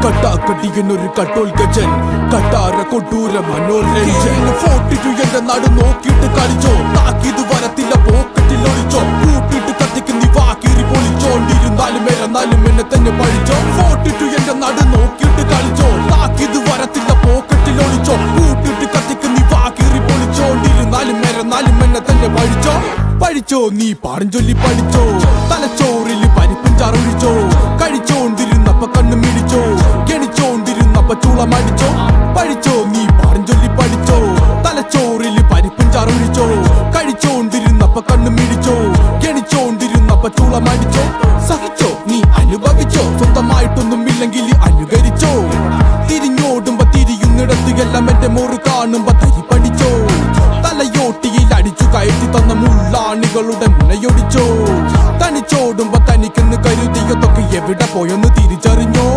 കട്ടാക്കട്ടിയെന്നൊരു കട്ടോൽ ഗജൻ കട്ടാര കൊട്ടൂര മനോരഞ്ജൻ 42 എന്റെ നാട് നോക്കിയിട്ട് കളിച്ചോ താക്കിത് വരത്തില്ല പോക്കറ്റിൽ ഒളിച്ചോ കൂട്ടിട്ട് കത്തിക്ക് നീ വാക്കീറി പൊളിച്ചോണ്ടിരുന്നാലും മേലെന്നാലും എന്നെ തന്നെ പഴിച്ചോ 42 എന്റെ നാട് നോക്കിയിട്ട് കളിച്ചോ താക്കിത് വരത്തില്ല പോക്കറ്റിൽ ഒളിച്ചോ കൂട്ടിട്ട് കത്തിക്ക് നീ വാക്കീറി പൊളിച്ചോണ്ടിരുന്നാലും മേലെന്നാലും എന്നെ തന്നെ പഴിച്ചോ നീ പാടും ചൊല്ലി പഠിച്ചോ തലച്ചോറിൽ പരിപ്പും ചാറൊഴിച്ചോ കഴിച്ചോണ്ടിരുന്നപ്പ കണ്ണു മിടിച്ചോ ഗണിച്ചോണ്ടിരുന്നപ്പ ചൂളമടിച്ചോ പഠിച്ചോ നീ പാടും ചൊല്ലി പഠിച്ചോ തലച്ചോറിൽ പരിപ്പും ചാറൊഴിച്ചോ കഴിച്ചോണ്ടിരുന്നപ്പ കണ്ണു മിടിച്ചോ ഗണിച്ചോണ്ടിരുന്നപ്പ ചൂളമടിച്ചോ സഹിച്ചോ നീ അനുഭവിച്ചോ സ്വന്തമായിട്ടൊന്നും ഇല്ലെങ്കിൽ അനുകരിച്ചോ തിരിഞ്ഞോടുമ്പോ തിരിയുന്നിടത്ത് എല്ലാം എന്റെ മോറ് കാണുമ്പോ തരി പഠിച്ചോ തലയോട്ടിയിൽ അടിച്ചു കയറ്റി തന്ന മുള്ളാണികളുടെ മുനയൊടിച്ചോ തനിച്ചോടുമ്പോ തനിക്കെന്ന് കരുതിയതൊക്കെ എവിടെ പോയെന്ന് തിരിച്ചറിഞ്ഞോ